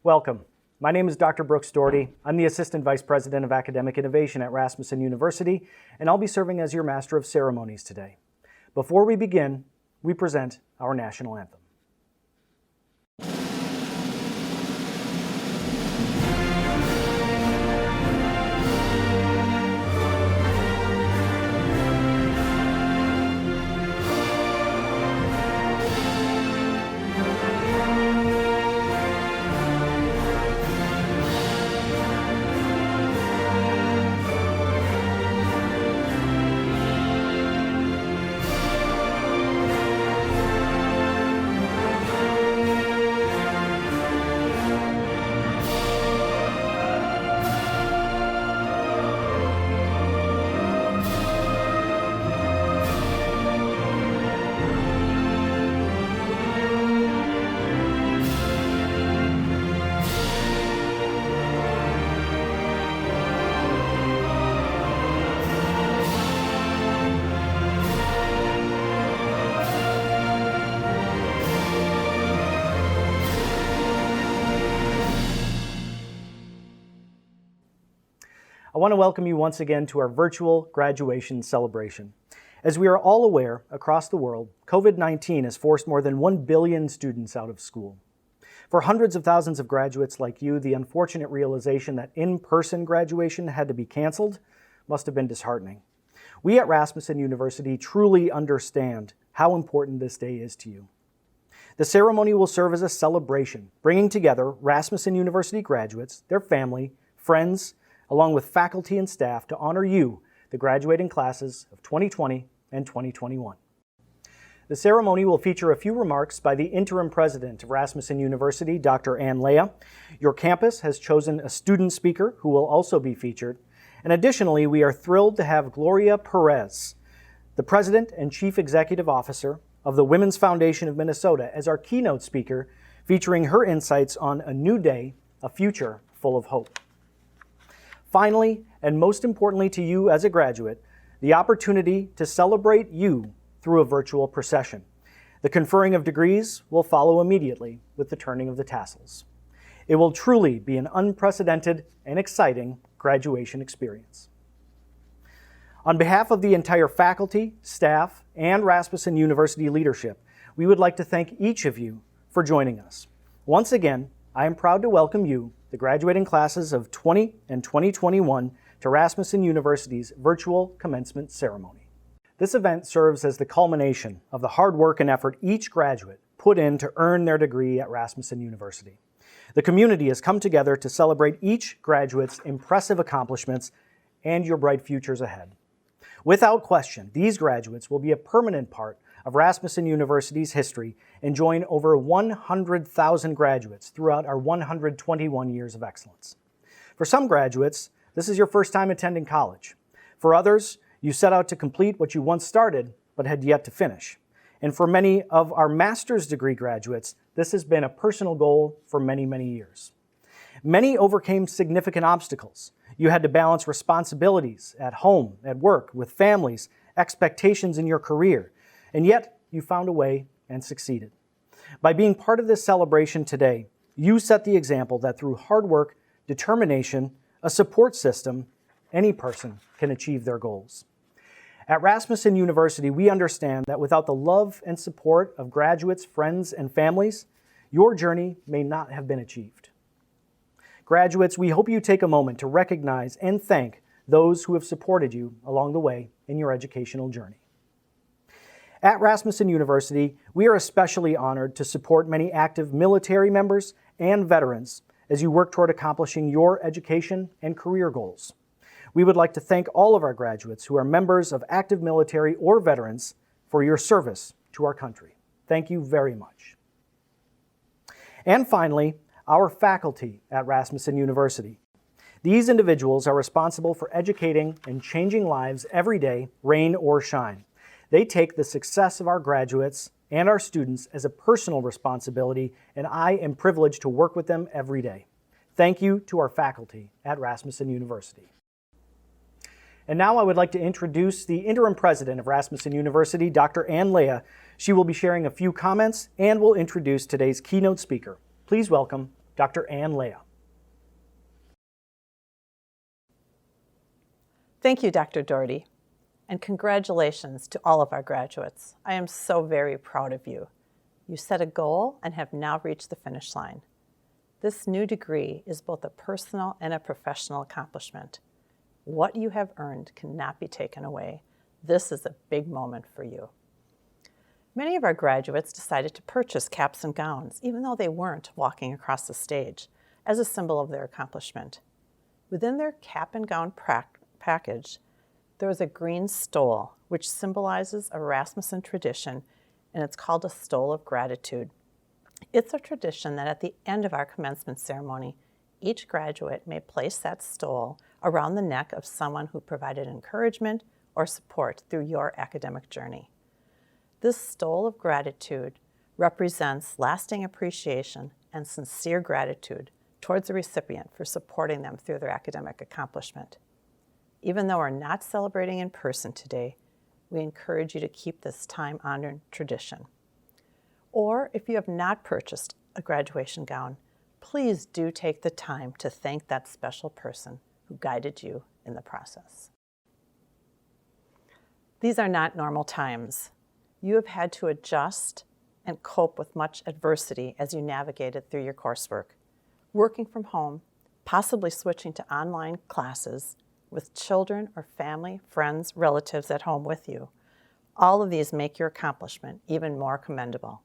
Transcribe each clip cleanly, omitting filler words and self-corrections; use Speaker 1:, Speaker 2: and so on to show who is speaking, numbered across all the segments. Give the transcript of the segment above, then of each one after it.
Speaker 1: Welcome. My name is Dr. Brooks Doherty. I'm the Assistant Vice President of Academic Innovation at Rasmussen University, and I'll be serving as your Master of Ceremonies today. Before we begin, we present our national anthem. I want to welcome you once again to our virtual graduation celebration. As we are all aware, across the world, COVID-19 has forced more than 1 billion students out of school. For hundreds of thousands of graduates like you, the unfortunate realization that in-person graduation had to be canceled must have been disheartening. We at Rasmussen University truly understand how important this day is to you. The ceremony will serve as a celebration, bringing together Rasmussen University graduates, their family, friends, along with faculty and staff to honor you, the graduating classes of 2020 and 2021. The ceremony will feature a few remarks by the interim president of Rasmussen University, Dr. Ann Leah. Your campus has chosen a student speaker who will also be featured. And additionally, we are thrilled to have Gloria Perez, the president and chief executive officer of the Women's Foundation of Minnesota, as our keynote speaker, featuring her insights on a new day, a future full of hope. Finally, and most importantly to you as a graduate, the opportunity to celebrate you through a virtual procession. The conferring of degrees will follow immediately with the turning of the tassels. It will truly be an unprecedented and exciting graduation experience. On behalf of the entire faculty, staff, and Rasmussen University leadership, we would like to thank each of you for joining us. Once again, I am proud to welcome you, the graduating classes of 20 and 2021, to Rasmussen University's virtual commencement ceremony. This event serves as the culmination of the hard work and effort each graduate put in to earn their degree at Rasmussen University. The community has come together to celebrate each graduate's impressive accomplishments and your bright futures ahead. Without question, these graduates will be a permanent part of Rasmussen University's history and join over 100,000 graduates throughout our 121 years of excellence. For some graduates, this is your first time attending college. For others, you set out to complete what you once started but had yet to finish. And for many of our master's degree graduates, this has been a personal goal for many, many years. Many overcame significant obstacles. You had to balance responsibilities at home, at work, with families, expectations in your career, and yet you found a way and succeeded. By being part of this celebration today, you set the example that through hard work, determination, a support system, any person can achieve their goals. At Rasmussen University, we understand that without the love and support of graduates, friends, and families, your journey may not have been achieved. Graduates, we hope you take a moment to recognize and thank those who have supported you along the way in your educational journey. At Rasmussen University, we are especially honored to support many active military members and veterans as you work toward accomplishing your education and career goals. We would like to thank all of our graduates who are members of active military or veterans for your service to our country. Thank you very much. And finally, our faculty at Rasmussen University. These individuals are responsible for educating and changing lives every day, rain or shine. They take the success of our graduates and our students as a personal responsibility, and I am privileged to work with them every day. Thank you to our faculty at Rasmussen University. And now I would like to introduce the interim president of Rasmussen University, Dr. Ann Leah. She will be sharing a few comments and will introduce today's keynote speaker. Please welcome Dr. Ann Leah.
Speaker 2: Thank you, Dr. Doherty, and congratulations to all of our graduates. I am so very proud of you. You set a goal and have now reached the finish line. This new degree is both a personal and a professional accomplishment. What you have earned cannot be taken away. This is a big moment for you. Many of our graduates decided to purchase caps and gowns, even though they weren't walking across the stage, as a symbol of their accomplishment. Within their cap and gown package, there was a green stole, which symbolizes a Rasmussen tradition, and it's called a stole of gratitude. It's a tradition that at the end of our commencement ceremony, each graduate may place that stole around the neck of someone who provided encouragement or support through your academic journey. This stole of gratitude represents lasting appreciation and sincere gratitude towards the recipient for supporting them through their academic accomplishment. Even though we're not celebrating in person today, we encourage you to keep this time-honored tradition. Or if you have not purchased a graduation gown, please do take the time to thank that special person who guided you in the process. These are not normal times. You have had to adjust and cope with much adversity as you navigated through your coursework. Working from home, possibly switching to online classes with children or family, friends, relatives at home with you. All of these make your accomplishment even more commendable.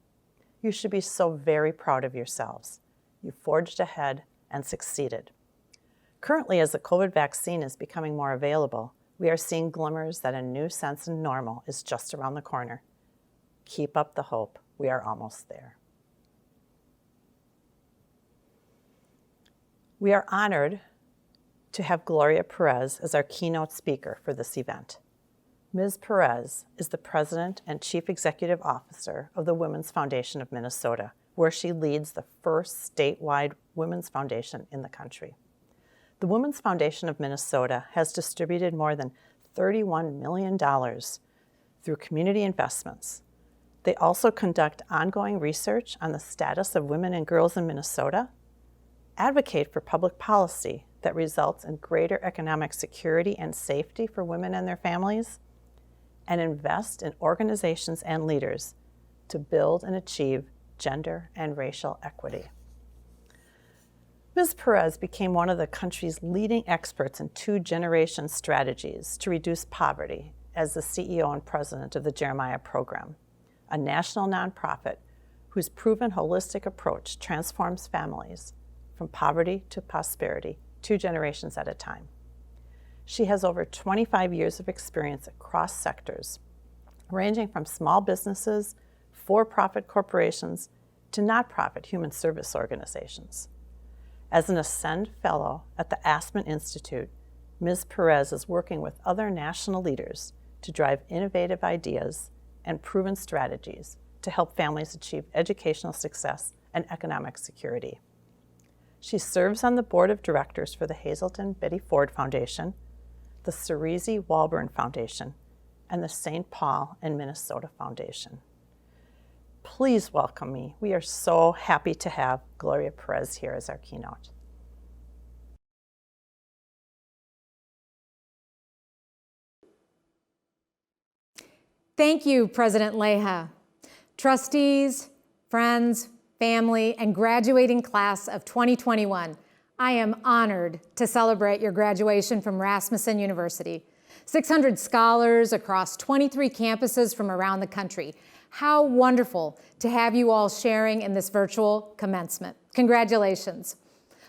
Speaker 2: You should be so very proud of yourselves. You forged ahead and succeeded. Currently, as the COVID vaccine is becoming more available, we are seeing glimmers that a new sense of normal is just around the corner. Keep up the hope. We are almost there. We are honored to have Gloria Perez as our keynote speaker for this event. Ms. Perez is the President and Chief Executive Officer of the Women's Foundation of Minnesota, where she leads the first statewide women's foundation in the country. The Women's Foundation of Minnesota has distributed more than $31 million through community investments. They also conduct ongoing research on the status of women and girls in Minnesota, advocate for public policy that results in greater economic security and safety for women and their families, and invest in organizations and leaders to build and achieve gender and racial equity. Ms. Perez became one of the country's leading experts in two-generation strategies to reduce poverty as the CEO and president of the Jeremiah Program, a national nonprofit whose proven holistic approach transforms families from poverty to prosperity 2 generations at a time. She has over 25 years of experience across sectors, ranging from small businesses, for-profit corporations, to nonprofit human service organizations. As an Ascend Fellow at the Aspen Institute, Ms. Perez is working with other national leaders to drive innovative ideas and proven strategies to help families achieve educational success and economic security. She serves on the board of directors for the Hazelton Betty Ford Foundation, the Cerisi Walburn Foundation, and the St. Paul and Minnesota Foundation. Please welcome me. We are so happy to have Gloria Perez here as our keynote.
Speaker 3: Thank you, President Leah. Trustees, friends, family, and graduating class of 2021, I am honored to celebrate your graduation from Rasmussen University. 600 scholars across 23 campuses from around the country. How wonderful to have you all sharing in this virtual commencement. Congratulations.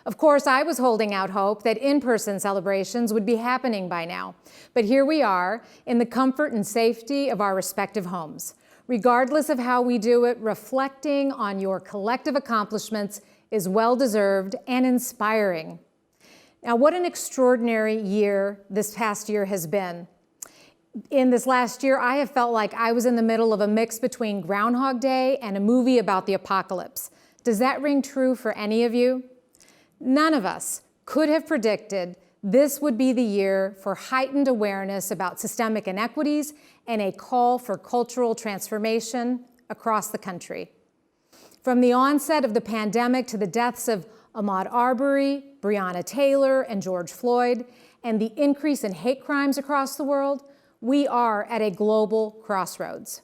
Speaker 3: Of course, I was holding out hope that in-person celebrations would be happening by now, but here we are in the comfort and safety of our respective homes. Regardless of how we do it, reflecting on your collective accomplishments is well-deserved and inspiring. Now, what an extraordinary year this past year has been. In this last year, I have felt like I was in the middle of a mix between Groundhog Day and a movie about the apocalypse. Does that ring true for any of you? None of us could have predicted this would be the year for heightened awareness about systemic inequities and a call for cultural transformation across the country. From the onset of the pandemic to the deaths of Ahmaud Arbery, Breonna Taylor, and George Floyd, and the increase in hate crimes across the world, we are at a global crossroads.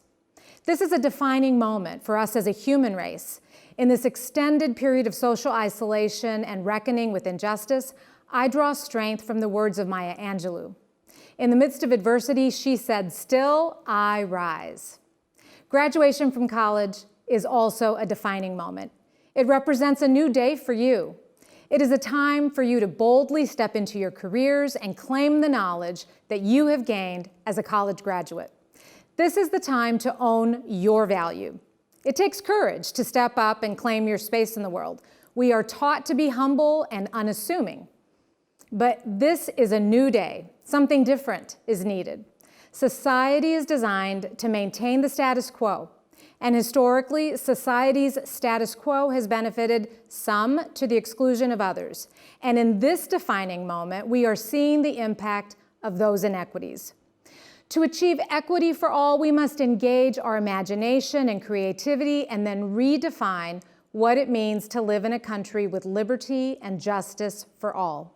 Speaker 3: This is a defining moment for us as a human race. In this extended period of social isolation and reckoning with injustice, I draw strength from the words of Maya Angelou. In the midst of adversity, she said, "Still I rise." Graduation from college is also a defining moment. It represents a new day for you. It is a time for you to boldly step into your careers and claim the knowledge that you have gained as a college graduate. This is the time to own your value. It takes courage to step up and claim your space in the world. We are taught to be humble and unassuming. But this is a new day. Something different is needed. Society is designed to maintain the status quo. And historically, society's status quo has benefited some to the exclusion of others. And in this defining moment, we are seeing the impact of those inequities. To achieve equity for all, we must engage our imagination and creativity and then redefine what it means to live in a country with liberty and justice for all.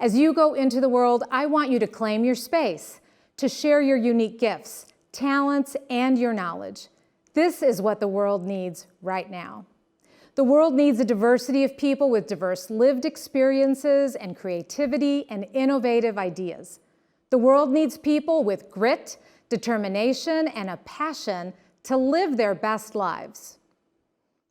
Speaker 3: As you go into the world, I want you to claim your space, to share your unique gifts, talents, and your knowledge. This is what the world needs right now. The world needs a diversity of people with diverse lived experiences and creativity and innovative ideas. The world needs people with grit, determination, and a passion to live their best lives.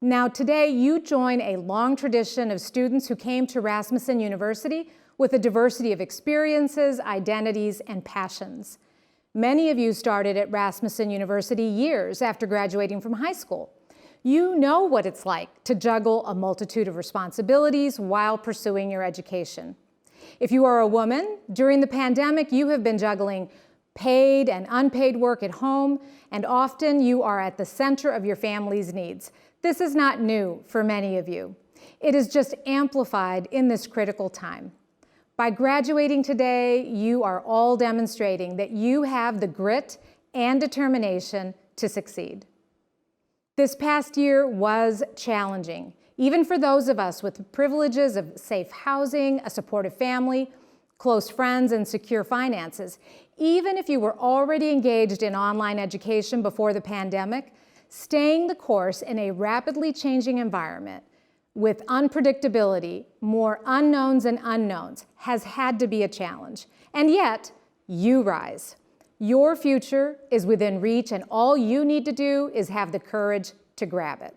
Speaker 3: Now, today, you join a long tradition of students who came to Rasmussen University with a diversity of experiences, identities, and passions. Many of you started at Rasmussen University years after graduating from high school. You know what it's like to juggle a multitude of responsibilities while pursuing your education. If you are a woman, during the pandemic, you have been juggling paid and unpaid work at home, and often you are at the center of your family's needs. This is not new for many of you. It is just amplified in this critical time. By graduating today, you are all demonstrating that you have the grit and determination to succeed. This past year was challenging, even for those of us with the privileges of safe housing, a supportive family, close friends, and secure finances. Even if you were already engaged in online education before the pandemic, staying the course in a rapidly changing environment with unpredictability, more unknowns and unknowns, has had to be a challenge. And yet, you rise. Your future is within reach, and all you need to do is have the courage to grab it.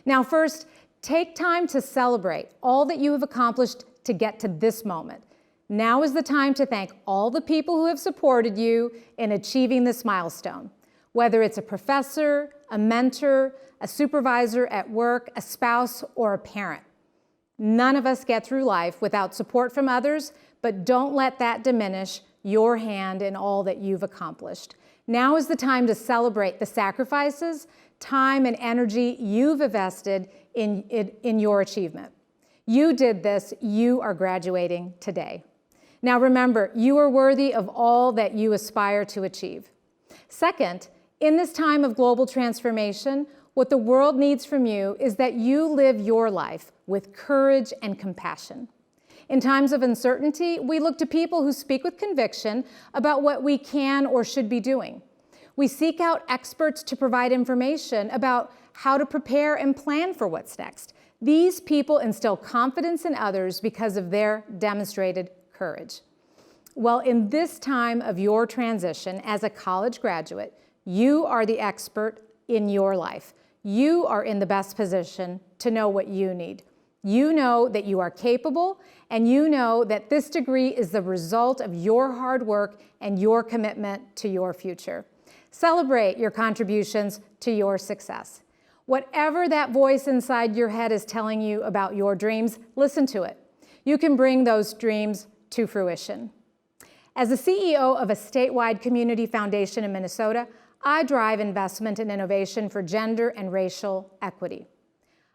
Speaker 3: Now, first, take time to celebrate all that you have accomplished to get to this moment. Now is the time to thank all the people who have supported you in achieving this milestone. Whether it's a professor, a mentor, a supervisor at work, a spouse, or a parent. None of us get through life without support from others, but don't let that diminish your hand in all that you've accomplished. Now is the time to celebrate the sacrifices, time, and energy you've invested in your achievement. You did this, you are graduating today. Now remember, you are worthy of all that you aspire to achieve. Second, in this time of global transformation, what the world needs from you is that you live your life with courage and compassion. In times of uncertainty, we look to people who speak with conviction about what we can or should be doing. We seek out experts to provide information about how to prepare and plan for what's next. These people instill confidence in others because of their demonstrated courage. Well, in this time of your transition as a college graduate, you are the expert in your life. You are in the best position to know what you need. You know that you are capable, and you know that this degree is the result of your hard work and your commitment to your future. Celebrate your contributions to your success. Whatever that voice inside your head is telling you about your dreams, listen to it. You can bring those dreams to fruition. As the CEO of a statewide community foundation in Minnesota, I drive investment and innovation for gender and racial equity.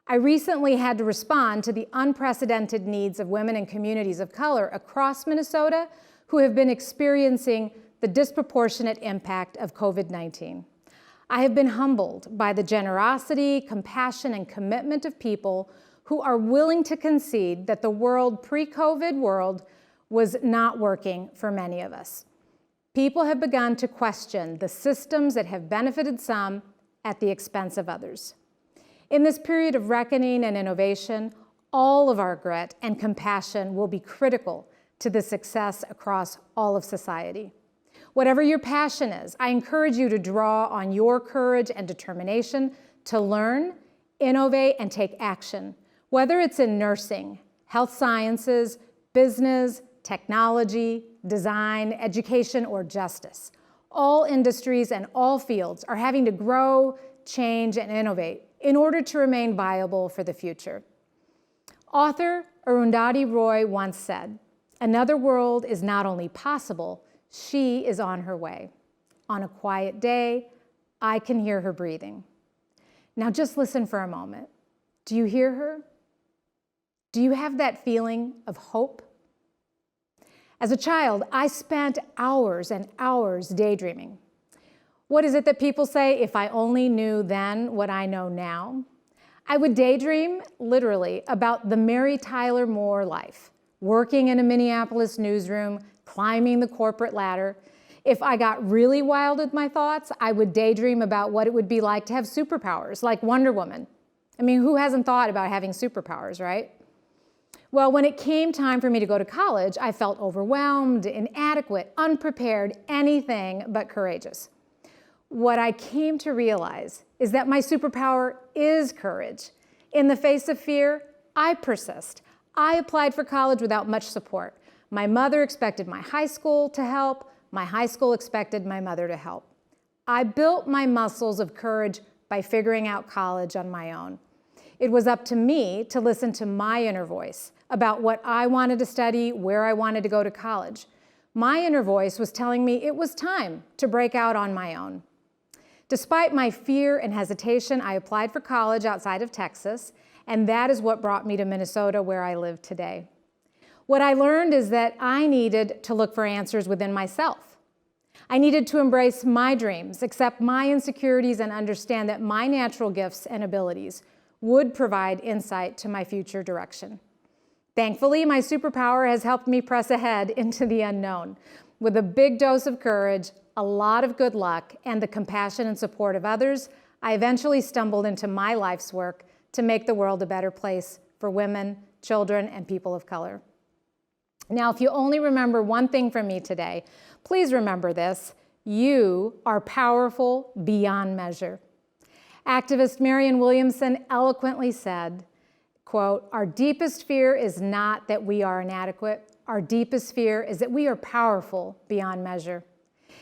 Speaker 3: I recently had to respond to the unprecedented needs of women and communities of color across Minnesota who have been experiencing the disproportionate impact of COVID-19. I have been humbled by the generosity, compassion, and commitment of people who are willing to concede that the world, pre-COVID world, was not working for many of us. People have begun to question the systems that have benefited some at the expense of others. In this period of reckoning and innovation, all of our grit and compassion will be critical to the success across all of society. Whatever your passion is, I encourage you to draw on your courage and determination to learn, innovate, and take action, whether it's in nursing, health sciences, business, technology, design, education, or justice. All industries and all fields are having to grow, change, and innovate in order to remain viable for the future. Author Arundhati Roy once said, "Another world is not only possible, she is on her way. On a quiet day, I can hear her breathing." Now just listen for a moment. Do you hear her? Do you have that feeling of hope? As a child, I spent hours and hours daydreaming. What is it that people say, if I only knew then what I know now? I would daydream, literally, about the Mary Tyler Moore life, working in a Minneapolis newsroom, climbing the corporate ladder. If I got really wild with my thoughts, I would daydream about what it would be like to have superpowers, like Wonder Woman. I mean, who hasn't thought about having superpowers, right? Well, when it came time for me to go to college, I felt overwhelmed, inadequate, unprepared, anything but courageous. What I came to realize is that my superpower is courage. In the face of fear, I persist. I applied for college without much support. My mother expected my high school to help. My high school expected my mother to help. I built my muscles of courage by figuring out college on my own. It was up to me to listen to my inner voice about what I wanted to study, where I wanted to go to college. My inner voice was telling me it was time to break out on my own. Despite my fear and hesitation, I applied for college outside of Texas, and that is what brought me to Minnesota, where I live today. What I learned is that I needed to look for answers within myself. I needed to embrace my dreams, accept my insecurities, and understand that my natural gifts and abilities would provide insight to my future direction. Thankfully, my superpower has helped me press ahead into the unknown. With a big dose of courage, a lot of good luck, and the compassion and support of others, I eventually stumbled into my life's work to make the world a better place for women, children, and people of color. Now, if you only remember one thing from me today, please remember this: you are powerful beyond measure. Activist Marianne Williamson eloquently said, quote, "Our deepest fear is not that we are inadequate. Our deepest fear is that we are powerful beyond measure.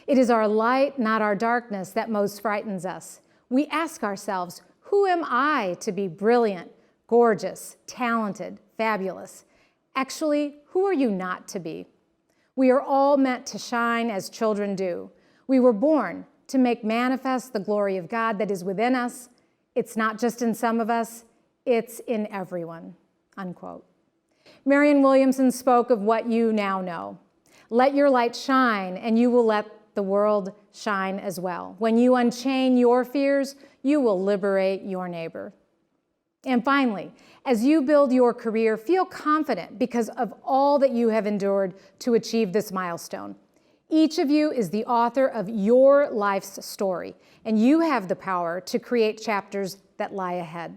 Speaker 3: It is our light, not our darkness, that most frightens us. We ask ourselves, who am I to be brilliant, gorgeous, talented, fabulous? Actually, who are you not to be? We are all meant to shine as children do. We were born to make manifest the glory of God that is within us. It's not just in some of us, it's in everyone," unquote. Marianne Williamson spoke of what you now know. Let your light shine, and you will let the world shine as well. When you unchain your fears, you will liberate your neighbor. And finally, as you build your career, feel confident because of all that you have endured to achieve this milestone. Each of you is the author of your life's story, and you have the power to create chapters that lie ahead.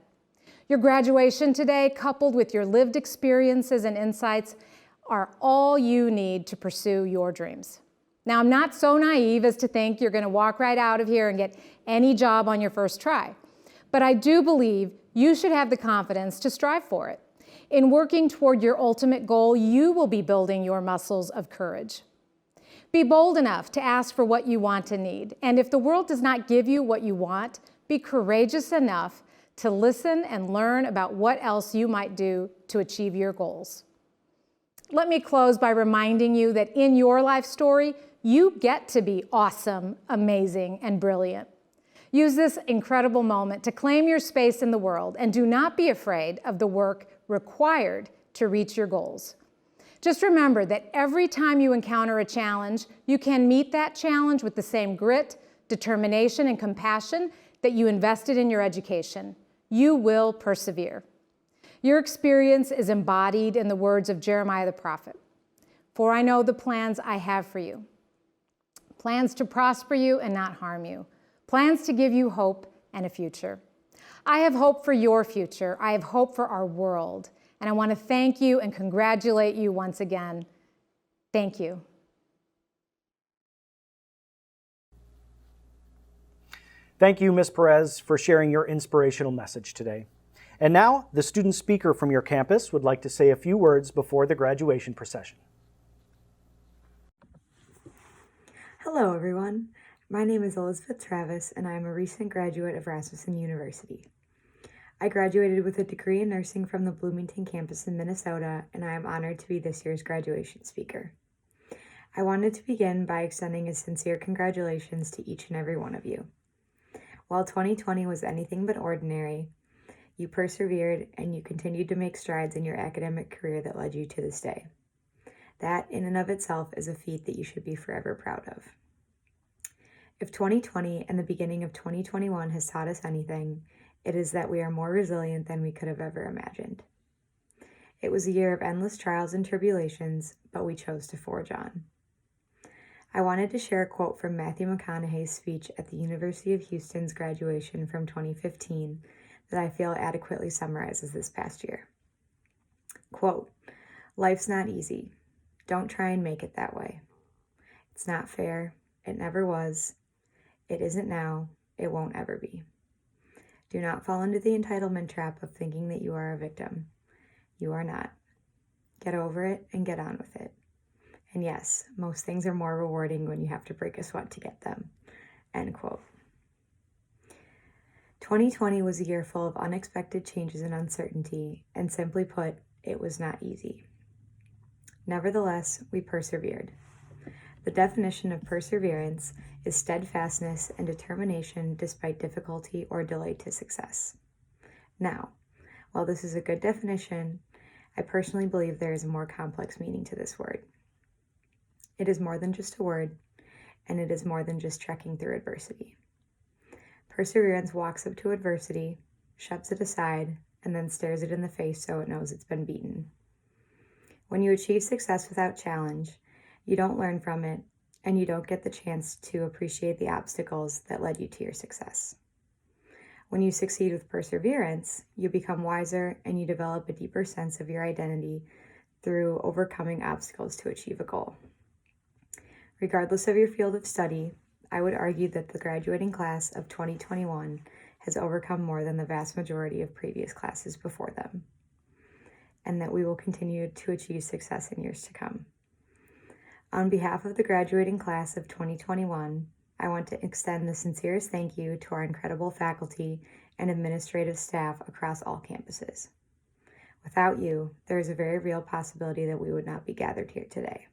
Speaker 3: Your graduation today, coupled with your lived experiences and insights, are all you need to pursue your dreams. Now, I'm not so naive as to think you're going to walk right out of here and get any job on your first try, but I do believe you should have the confidence to strive for it. In working toward your ultimate goal, you will be building your muscles of courage. Be bold enough to ask for what you want and need, and if the world does not give you what you want, be courageous enough to listen and learn about what else you might do to achieve your goals. Let me close by reminding you that in your life story, you get to be awesome, amazing, and brilliant. Use this incredible moment to claim your space in the world, and do not be afraid of the work required to reach your goals. Just remember that every time you encounter a challenge, you can meet that challenge with the same grit, determination, and compassion that you invested in your education. You will persevere. Your experience is embodied in the words of Jeremiah the prophet. For I know the plans I have for you, plans to prosper you and not harm you, plans to give you hope and a future. I have hope for your future. I have hope for our world. And I want to thank you and congratulate you once again. Thank you.
Speaker 1: Thank you, Ms. Perez, for sharing your inspirational message today. And now, the student speaker from your campus would like to say a few words before the graduation procession.
Speaker 4: Hello, everyone. My name is Elizabeth Travis, and I am a recent graduate of Rasmussen University. I graduated with a degree in nursing from the Bloomington campus in Minnesota, and I am honored to be this year's graduation speaker. I wanted to begin by extending a sincere congratulations to each and every one of you. While 2020 was anything but ordinary, you persevered and you continued to make strides in your academic career that led you to this day. That, in and of itself, is a feat that you should be forever proud of. If 2020 and the beginning of 2021 has taught us anything, it is that we are more resilient than we could have ever imagined. It was a year of endless trials and tribulations, but we chose to forge on. I wanted to share a quote from Matthew McConaughey's speech at the University of Houston's graduation from 2015 that I feel adequately summarizes this past year. Quote, "Life's not easy. Don't try and make it that way. It's not fair. It never was. It isn't now. It won't ever be. Do not fall into the entitlement trap of thinking that you are a victim. You are not. Get over it and get on with it. And yes, most things are more rewarding when you have to break a sweat to get them." End quote. 2020 was a year full of unexpected changes and uncertainty, and simply put, it was not easy. Nevertheless, we persevered. The definition of perseverance is steadfastness and determination despite difficulty or delay to success. Now, while this is a good definition, I personally believe there is a more complex meaning to this word. It is more than just a word, and it is more than just trekking through adversity. Perseverance walks up to adversity, shoves it aside, and then stares it in the face so it knows it's been beaten. When you achieve success without challenge, you don't learn from it, and you don't get the chance to appreciate the obstacles that led you to your success. When you succeed with perseverance, you become wiser and you develop a deeper sense of your identity through overcoming obstacles to achieve a goal. Regardless of your field of study, I would argue that the graduating class of 2021 has overcome more than the vast majority of previous classes before them, and that we will continue to achieve success in years to come. On behalf of the graduating class of 2021, I want to extend the sincerest thank you to our incredible faculty and administrative staff across all campuses. Without you, there is a very real possibility that we would not be gathered here today.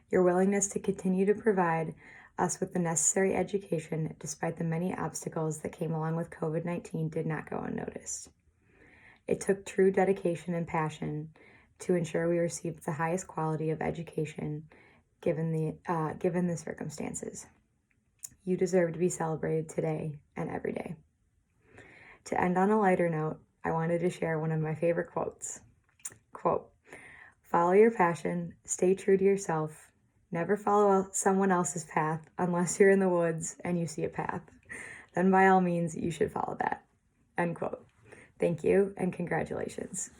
Speaker 4: Your willingness to continue to provide us with the necessary education despite the many obstacles that came along with COVID-19 did not go unnoticed. It took true dedication and passion to ensure we received the highest quality of education given the circumstances. You deserve to be celebrated today and every day. To end on a lighter note, I wanted to share one of my favorite quotes. Quote, "Follow your passion, stay true to yourself, never follow someone else's path unless you're in the woods and you see a path. Then by all means, you should follow that." End quote. Thank you and congratulations.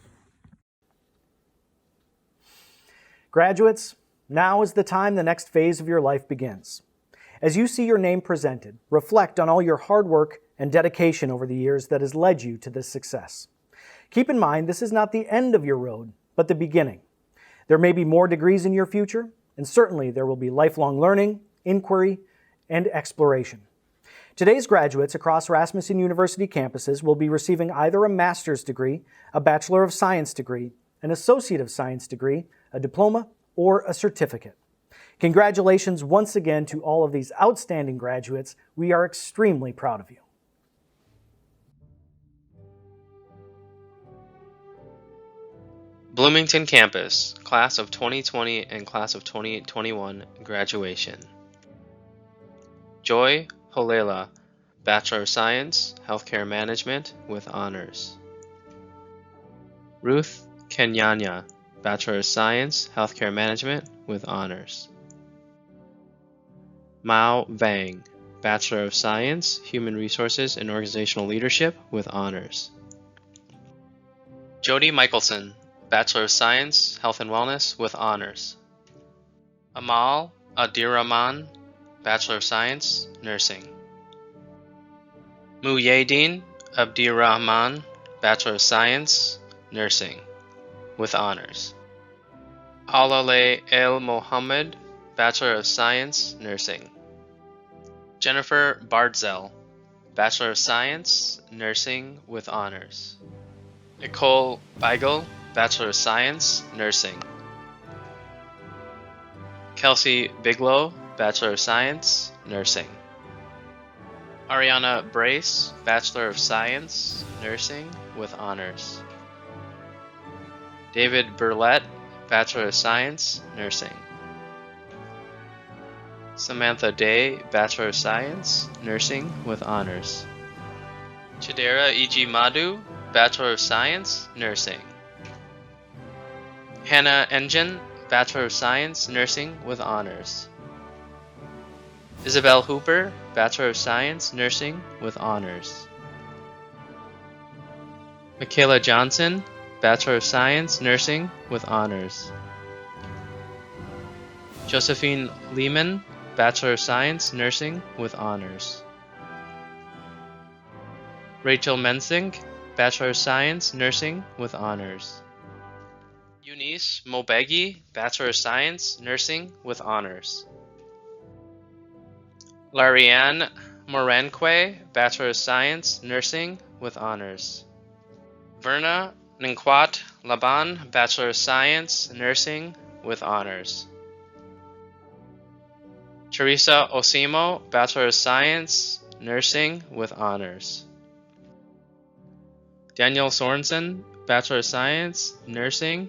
Speaker 1: Graduates, now is the time the next phase of your life begins. As you see your name presented, reflect on all your hard work and dedication over the years that has led you to this success. Keep in mind, this is not the end of your road, but the beginning. There may be more degrees in your future, and certainly there will be lifelong learning, inquiry, and exploration. Today's graduates across Rasmussen University campuses will be receiving either a master's degree, a Bachelor of Science degree, an Associate of Science degree, a diploma, or a certificate. Congratulations once again to all of these outstanding graduates. We are extremely proud of you.
Speaker 5: Bloomington campus, class of 2020 and class of 2021 graduation. Joy Holela, Bachelor of Science, Healthcare Management with honors. Ruth Kenyanya, Bachelor of Science, Healthcare Management with honors. Mao Vang, Bachelor of Science, Human Resources and Organizational Leadership with honors. Jody Michelson, Bachelor of Science, Health and Wellness with honors. Amal Adirahman, Bachelor of Science, Nursing. Muhyiddin Abdirahman, Bachelor of Science, Nursing with honors. Alaleh El Mohammed, Bachelor of Science, Nursing. Jennifer Bardzel, Bachelor of Science, Nursing with honors. Nicole Beigel, Bachelor of Science, Nursing. Kelsey Biglow, Bachelor of Science, Nursing. Ariana Brace, Bachelor of Science, Nursing with honors. David Burlett, Bachelor of Science, Nursing. Samantha Day, Bachelor of Science, Nursing with honors. Chidera E.G. Madhu, Bachelor of Science, Nursing. Hannah Engin, Bachelor of Science, Nursing with honors. Isabel Hooper, Bachelor of Science, Nursing with honors. Michaela Johnson, Bachelor of Science, Nursing with honors. Josephine Lehman, Bachelor of Science, Nursing with honors. Rachel Mensing, Bachelor of Science, Nursing with honors. Eunice Mobegi, Bachelor of Science, Nursing with honors. Larianne Moranque, Bachelor of Science, Nursing with honors. Verna Ninquat Laban, Bachelor of Science, Nursing with honors. Teresa Osimo, Bachelor of Science, Nursing with honors. Daniel Sorensen, Bachelor of Science, Nursing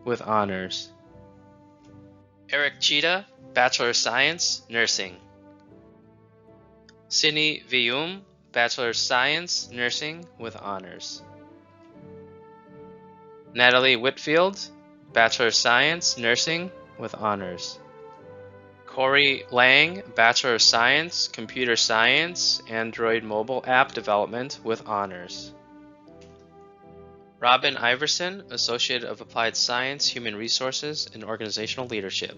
Speaker 5: with honors. Eric Cheetah, Bachelor of Science, Nursing. Sydney Vium, Bachelor of Science, Nursing with honors. Natalie Whitfield, Bachelor of Science, Nursing with honors. Corey Lang, Bachelor of Science, Computer Science, Android Mobile App Development with honors. Robin Iverson, Associate of Applied Science, Human Resources and Organizational Leadership.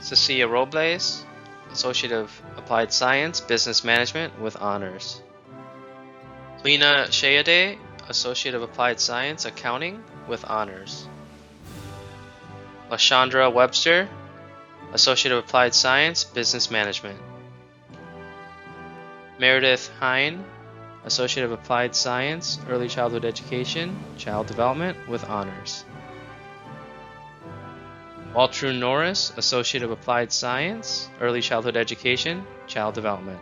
Speaker 5: Cecilia Robles, Associate of Applied Science, Business Management with honors. Lena Shayade, Associate of Applied Science, Accounting with honors. LaShondra Webster, Associate of Applied Science, Business Management. Meredith Hine, Associate of Applied Science, Early Childhood Education, Child Development with honors. Waltrue Norris, Associate of Applied Science, Early Childhood Education, Child Development.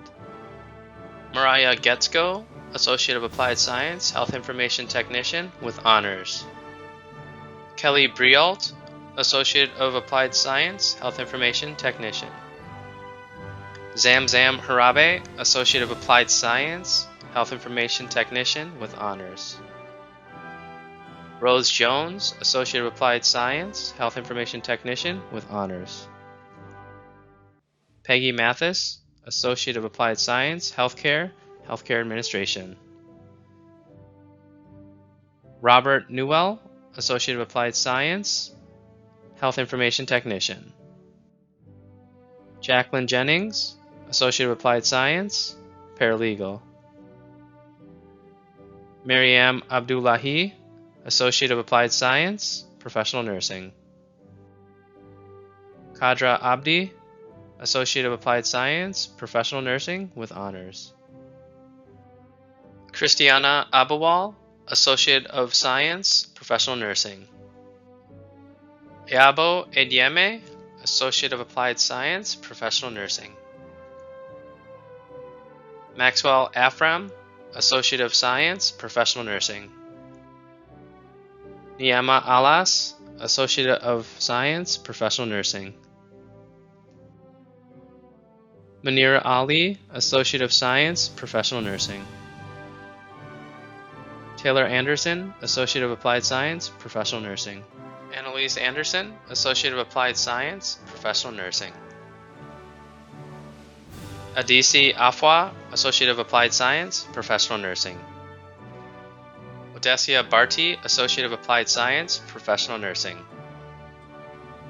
Speaker 5: Mariah Getzko, Associate of Applied Science, Health Information Technician with honors. Kelly Brialt, Associate of Applied Science, Health Information Technician. Zamzam Harabe, Associate of Applied Science, Health Information Technician with honors. Rose Jones, Associate of Applied Science, Health Information Technician with honors. Peggy Mathis, Associate of Applied Science, Healthcare Administration. Robert Newell, Associate of Applied Science, Health Information Technician. Jacqueline Jennings, Associate of Applied Science, Paralegal. Mariam Abdullahi, Associate of Applied Science, Professional Nursing. Kadra Abdi, Associate of Applied Science, Professional Nursing with honors. Christiana Abawal, Associate of Science, Professional Nursing. Yabo Edieme, Associate of Applied Science, Professional Nursing. Maxwell Afram, Associate of Science, Professional Nursing. Niyama Alas, Associate of Science, Professional Nursing. Munira Ali, Associate of Science, Professional Nursing. Taylor Anderson, Associate of Applied Science, Professional Nursing. Annalise Anderson, Associate of Applied Science, Professional Nursing. Adisi Afwa, Associate of Applied Science, Professional Nursing. Odessia Barti, Associate of Applied Science, Professional Nursing.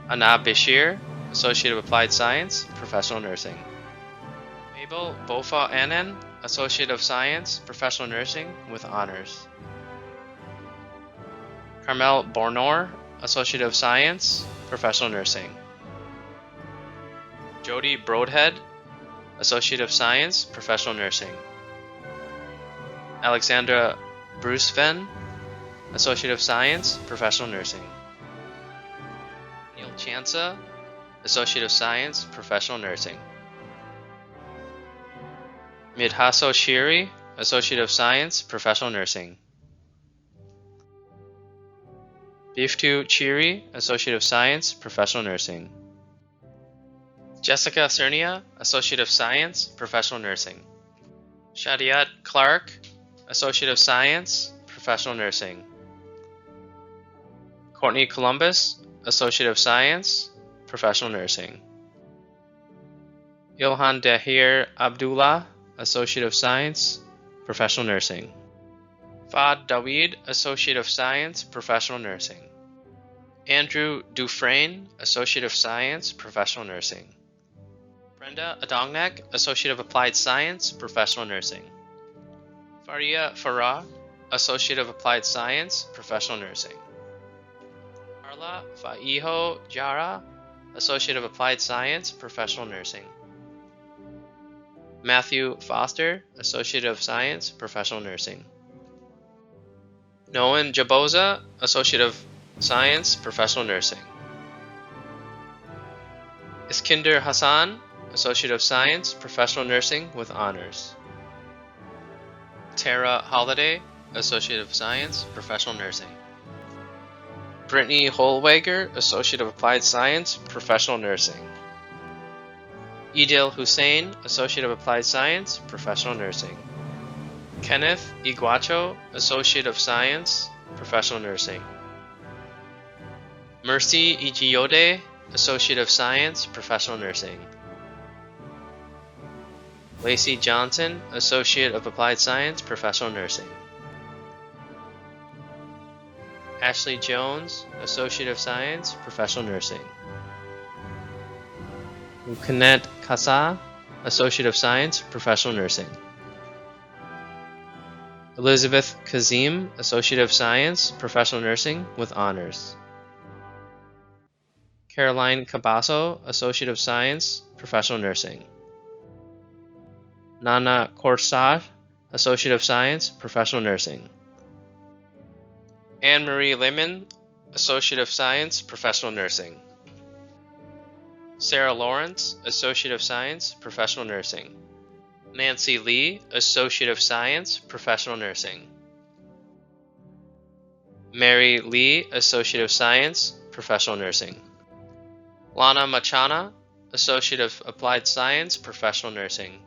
Speaker 5: Anab Bashir, Associate of Applied Science, Professional Nursing. Mabel Bofa Anan, Associate of Science, Professional Nursing with Honors. Carmel Bornor, Associate of Science, Professional Nursing. Jody Broadhead, Associate of Science, Professional Nursing. Alexandra Bruceven, Associate of Science, Professional Nursing. Neil Chansa, Associate of Science, Professional Nursing. Midhaso Shiri, Associate of Science, Professional Nursing. Biftu Chiri, Associate of Science, Professional Nursing. Jessica Cernia, Associate of Science, Professional Nursing. Shadiat Clark, Associate of Science, Professional Nursing. Courtney Columbus, Associate of Science, Professional Nursing. Ilhan Dahir Abdullah, Associate of Science, Professional Nursing. Fad Daweed, Associate of Science, Professional Nursing. Andrew Dufresne, Associate of Science, Professional Nursing. Brenda Adongnak, Associate of Applied Science, Professional Nursing. Faria Farah, Associate of Applied Science, Professional Nursing. Carla Faiho Jara, Associate of Applied Science, Professional Nursing. Matthew Foster, Associate of Science, Professional Nursing. Noan Jaboza, Associate of Science, Professional Nursing. Iskinder Hassan, Associate of Science, Professional Nursing with Honors. Tara Holliday, Associate of Science, Professional Nursing. Brittany Holwager, Associate of Applied Science, Professional Nursing. Idil Hussein, Associate of Applied Science, Professional Nursing. Kenneth Iguacho, Associate of Science, Professional Nursing. Mercy Ichiyode, Associate of Science, Professional Nursing. Lacey Johnson, Associate of Applied Science, Professional Nursing. Ashley Jones, Associate of Science, Professional Nursing. Kanet Kasa, Associate of Science, Professional Nursing. Elizabeth Kazim, Associate of Science, Professional Nursing with Honors. Caroline Cabasso, Associate of Science, Professional Nursing. Nana Korsar, Associate of Science, Professional Nursing. Anne-Marie Lehman, Associate of Science, Professional Nursing. Sarah Lawrence, Associate of Science, Professional Nursing. Nancy Lee, Associate of Science, Professional Nursing. Mary Lee, Associate of Science, Professional Nursing. Lana Machana, Associate of Applied Science, Professional Nursing.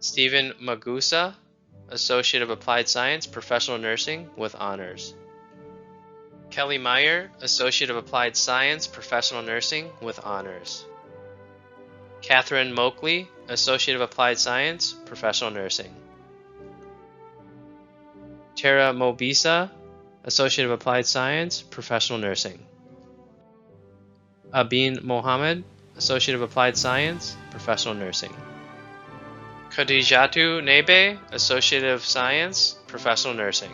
Speaker 5: Stephen Magusa, Associate of Applied Science, Professional Nursing with Honors. Kelly Meyer, Associate of Applied Science, Professional Nursing with Honors. Catherine Moakley, Associate of Applied Science, Professional Nursing. Tara Mobisa, Associate of Applied Science, Professional Nursing. Abin Mohammed, Associate of Applied Science, Professional Nursing. Khadijatu Nebe, Associate of Science, Professional Nursing.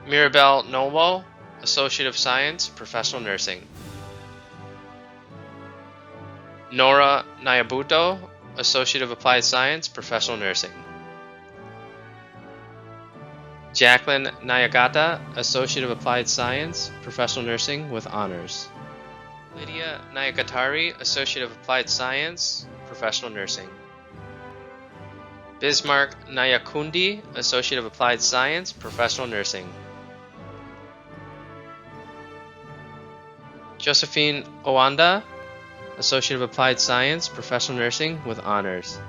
Speaker 5: Mirabelle Nowo, Associate of Science, Professional Nursing. Nora Nyabuto, Associate of Applied Science, Professional Nursing. Jacqueline Nyagata, Associate of Applied Science, Professional Nursing with Honors. Lydia Nyagatari, Associate of Applied Science, Professional Nursing. Bismarck Nyakundi, Associate of Applied Science, Professional Nursing. Josephine Owanda, Associate of Applied Science, Professional Nursing with Honors.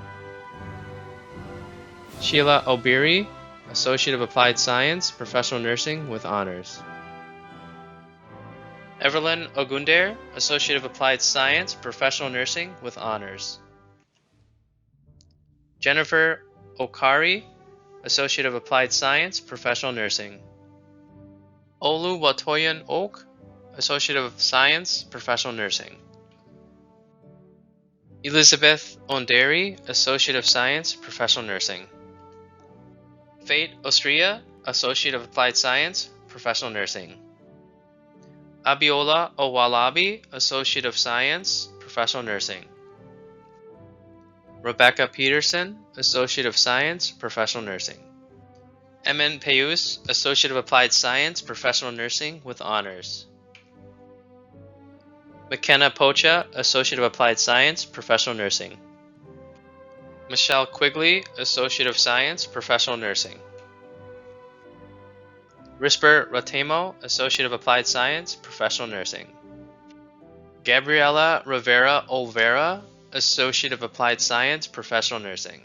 Speaker 5: Sheila Obiri, Associate of Applied Science, Professional Nursing with Honors. Evelyn Ogundair, Associate of Applied Science, Professional Nursing with Honors. Jennifer Okari, Associate of Applied Science, Professional Nursing. Olu Watoyan Ok, Associate of Science, Professional Nursing. Elizabeth Onderi, Associate of Science, Professional Nursing. Fate Ostria, Associate of Applied Science, Professional Nursing. Abiola Owalabi, Associate of Science, Professional Nursing. Rebecca Peterson, Associate of Science, Professional Nursing. Emin Payus, Associate of Applied Science, Professional Nursing with Honors. McKenna Pocha, Associate of Applied Science, Professional Nursing. Michelle Quigley, Associate of Science, Professional Nursing. Risper Ratemo, Associate of Applied Science, Professional Nursing. Gabriela Rivera Olvera, Associate of Applied Science, Professional Nursing.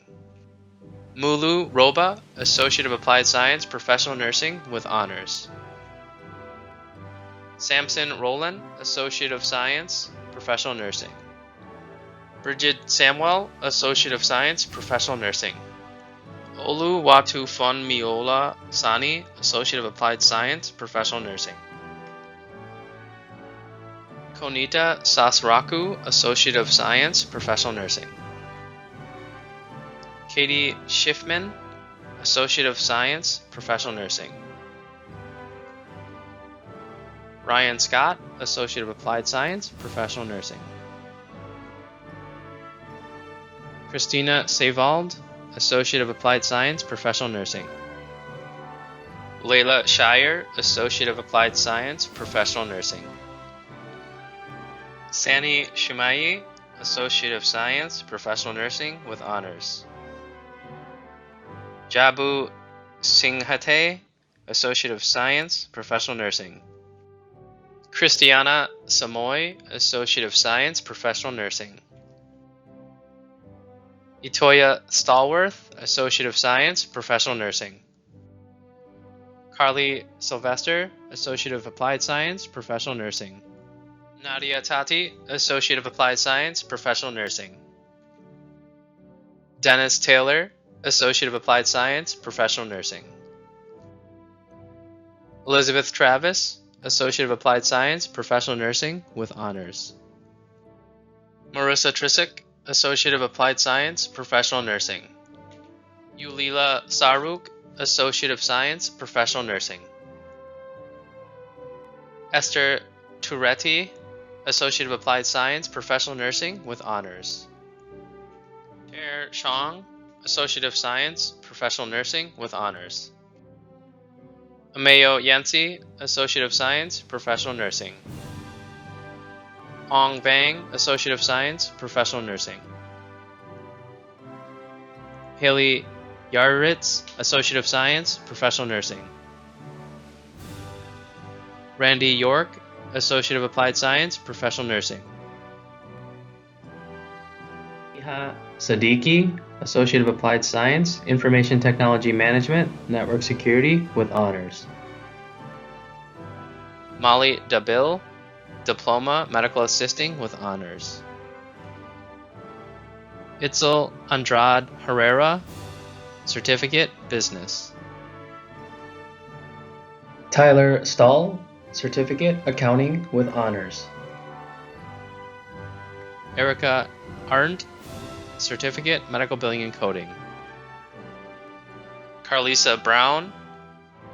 Speaker 5: Mulu Roba, Associate of Applied Science, Professional Nursing with Honors. Samson Rowland, Associate of Science, Professional Nursing. Bridget Samuel, Associate of Science, Professional Nursing. Oluwatu Miola Sani, Associate of Applied Science, Professional Nursing. Konita Sasraku, Associate of Science, Professional Nursing. Katie Schiffman, Associate of Science, Professional Nursing. Ryan Scott, Associate of Applied Science, Professional Nursing. Christina Sevald, Associate of Applied Science, Professional Nursing. Layla Shire, Associate of Applied Science, Professional Nursing. Sani Shumayi, Associate of Science, Professional Nursing with Honors. Jabu Singhate, Associate of Science, Professional Nursing. Christiana Samoy, Associate of Science, Professional Nursing. Itoya Stallworth, Associate of Science, Professional Nursing. Carly Sylvester, Associate of Applied Science, Professional Nursing. Nadia Tati, Associate of Applied Science, Professional Nursing. Dennis Taylor, Associate of Applied Science, Professional Nursing. Elizabeth Travis, Associate of Applied Science, Professional Nursing with Honors. Marissa Trisick, Associate of Applied Science, Professional Nursing. Yulila Saruk, Associate of Science, Professional Nursing. Esther Turetti, Associate of Applied Science, Professional Nursing with Honors. Ter Chong, Associate of Science, Professional Nursing with Honors. Amayo Yancy, Associate of Science, Professional Nursing. Ong Bang, Associate of Science, Professional Nursing. Haley Yaritz, Associate of Science, Professional Nursing. Randy York, Associate of Applied Science, Professional Nursing. Iha Siddiqui, Associate of Applied Science, Information Technology Management, Network Security with Honors. Molly Dabil, Diploma, Medical Assisting with Honors. Itzel Andrade Herrera, Certificate, Business. Tyler Stahl, Certificate, Accounting with Honors. Erica Arndt, Certificate, Medical Billing and Coding. Carlisa Brown,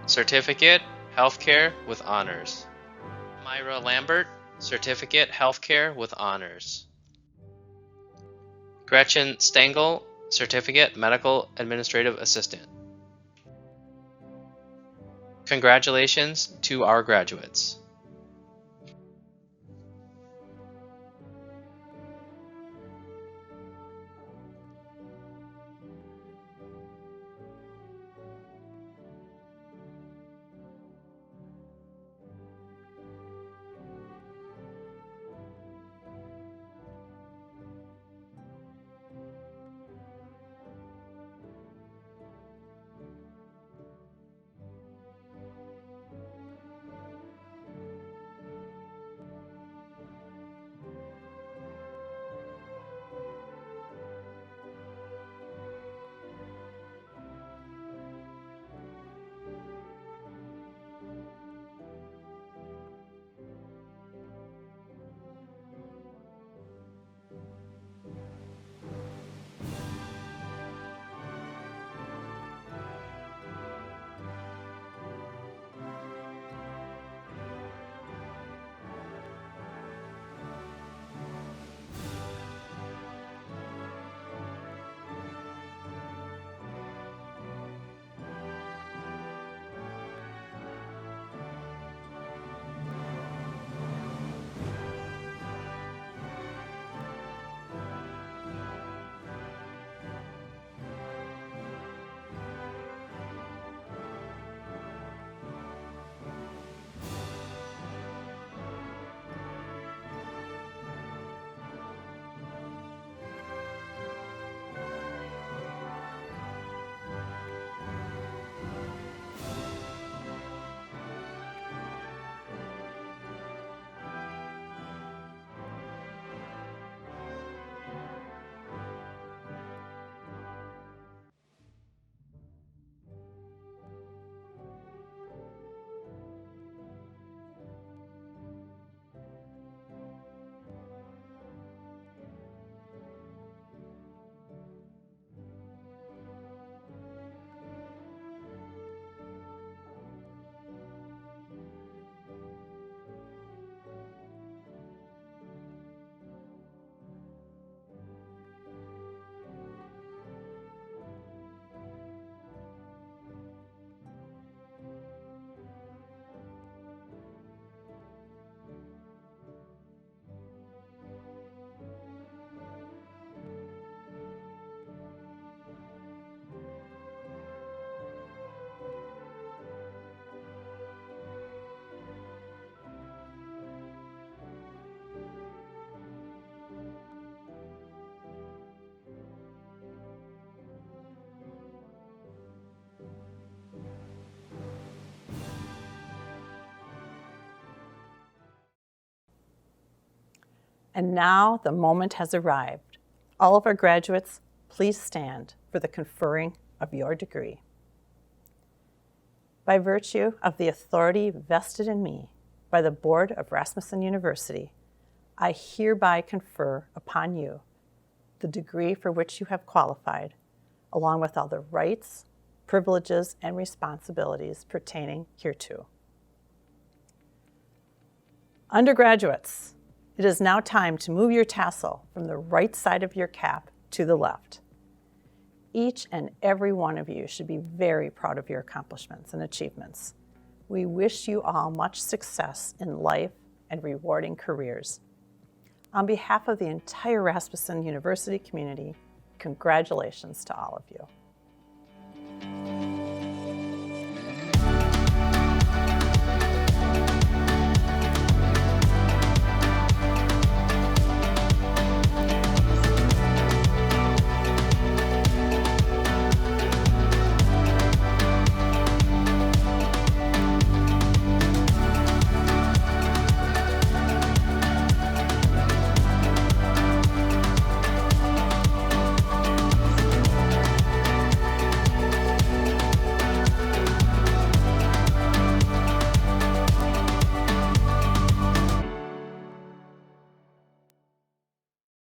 Speaker 5: Certificate, Healthcare with Honors. Myra Lambert, Certificate, Healthcare with Honors. Gretchen Stengel, Certificate, Medical Administrative Assistant. Congratulations to our graduates.
Speaker 2: And now the moment has arrived. All of our graduates, please stand for the conferring of your degree. By virtue of the authority vested in me by the Board of Rasmussen University, I hereby confer upon you the degree for which you have qualified, along with all the rights, privileges, and responsibilities pertaining hereto. Undergraduates, it is now time to move your tassel from the right side of your cap to the left. Each and every one of you should be very proud of your accomplishments and achievements. We wish you all much success in life and rewarding careers. On behalf of the entire Rasmussen University community, congratulations to all of you.